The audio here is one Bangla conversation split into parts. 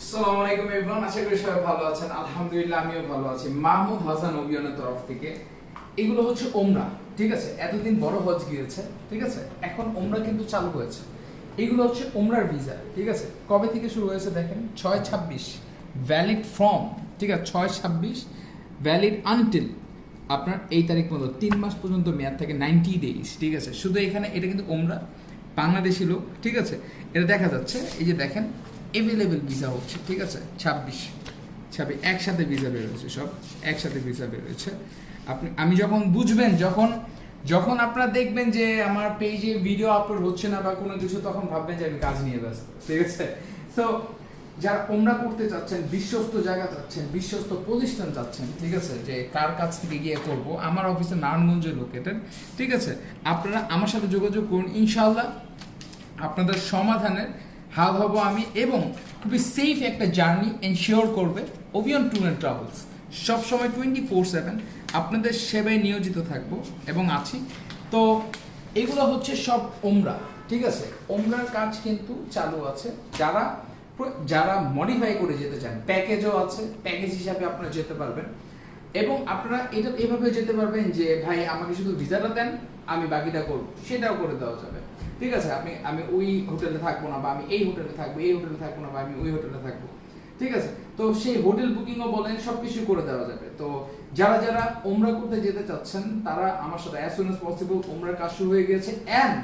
আসসালামু আলাইকুম এভরিওয়ান, আশা করি সবাই ভালো আছেন। আলহামদুলিল্লাহ আমিও ভালো আছি। মাহমুদ হাসান অভিয়ানের তরফ থেকে এগুলো হচ্ছে ওমরা, ঠিক আছে। এতদিন বড় হজ গিয়েছে, ঠিক আছে, এখন ওমরা কিন্তু চালু হয়েছে। এগুলো হচ্ছে ওমরার ভিসা, ঠিক আছে। কবে থেকে শুরু হয়েছে দেখেন, 6/26 ভ্যালিড ফ্রম, ঠিক আছে, 6/26 ভ্যালিড আনটিল আপনার এই তারিখ পর্যন্ত 3 মাস পর্যন্ত মেয়াদ থাকে, 90 ডেজ, ঠিক আছে। শুধু এখানে এটা কিন্তু ওমরা বাংলাদেশি লোক, ঠিক আছে। এটা দেখা যাচ্ছে, এই যে দেখেন এভেলেবেল ভিসা হচ্ছে, ঠিক আছে। 26 একসাথে ভিসা বেরোচ্ছে, সব একসাথে ভিসা বেরোচ্ছে। আমি যখন বুঝবেন, যখন আপনারা দেখবেন যে আমার পেজে ভিডিও আপলোড হচ্ছে না বা কোনো কিছু, তখন ভাববেন যে আমি কাজ নিয়ে ব্যস্ত, ঠিক আছে। তো যারা ওমরা করতে চাচ্ছেন, বিশ্বস্ত জায়গা চাচ্ছেন, বিশ্বস্ত প্রতিষ্ঠান চাচ্ছেন, ঠিক আছে, যে কার কাছ থেকে গিয়ে করব, আমার অফিসে নারায়ণগঞ্জে লোকেটেড, ঠিক আছে। আপনারা আমার সাথে যোগাযোগ করুন, ইনশাআল্লাহ আপনাদের সমাধানের হাল হব আমি, এবং খুবই সেফ একটা জার্নি এনশিওর করবে ওভিয়ন ট্যুর অ্যান্ড ট্রাভেলস। সবসময় 24/7 আপনাদের সেবায় নিয়োজিত থাকবো এবং আছি। তো এগুলো হচ্ছে সব ওমরা, ঠিক আছে। ওমরার কাজ কিন্তু চালু আছে। যারা মডিফাই করে যেতে চান, প্যাকেজও আছে, প্যাকেজ হিসাবে আপনারা যেতে পারবেন। এবং আপনারা এটা এভাবে যেতে পারবেন যে ভাই আমাকে শুধু ভিসাটা দেন, আমি বাকিটা করবো, সেটাও করে দেওয়া যাবে, ঠিক আছে। আমি ওই হোটেলে থাকবো না, বা আমি এই হোটেলে থাকবো, এই হোটেলে থাকবো না, বা আমি ওই হোটেলে থাকবো, ঠিক আছে। তো সেই হোটেল বুকিংও বলেন, সবকিছু করে দেওয়া যাবে। তো যারা ওমরা করতে যেতে চাচ্ছেন, তারা আমার সাথে অ্যাজ সুন অ্যাজ পসিবল, ওমরার কাজ শুরু হয়ে গেছে। অ্যান্ড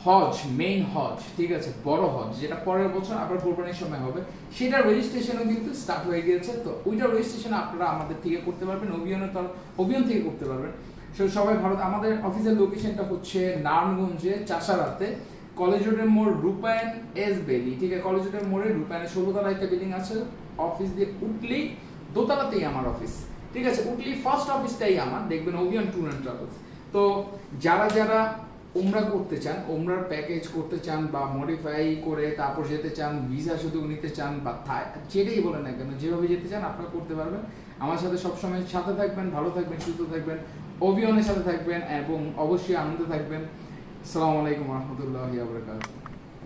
হজ, মেইন হজ, ঠিক আছে, বড় হজ, যেটা পরের বছর আবার কোরবানির সময় হবে, সেটা রেজিস্ট্রেশনও কিন্তু স্টার্ট হয়ে গিয়েছে। তো ওইটা রেজিস্ট্রেশন আপনারা আমাদের থেকে করতে পারবেন, অভিয়ান থেকে করতে পারবেন। সবাই ভারত। আমাদের অফিসের লোকেশনটা হচ্ছে নারায়ণগঞ্জে চাষারাতে, কলেজ রোডের মোড়, রূপায়ণ এস বেলি, ঠিক আছে। কলেজ রোডের মোড়ে রূপায়ণের 16তলা একটা বিল্ডিং আছে। অফিস দিয়ে উঠলেই দোতলাতেই আমার অফিস, ঠিক আছে। উঠলেই ফার্স্ট অফিসটাই আমার, দেখবেন ওভিয়ান ট্যুর অ্যান্ড ট্রাভেলস। তো যারা ওমরা করতে চান, ওমরার প্যাকেজ করতে চান, বা মডিফাই করে তারপর যেতে চান, ভিসা শুধু নিতে চান, বা যেটাই বলেন না কেন, যেভাবে যেতে চান আপনারা করতে পারবেন। আমার সাথে সবসময় সাথে থাকবেন, ভালো থাকবেন, সুস্থ থাকবেন, অভিয়ানের সাথে থাকবেন, এবং অবশ্যই আনন্দ থাকবেন। আসসালামু আলাইকুম রহমতুল্লাহি ওয়া বারাকাতুহু।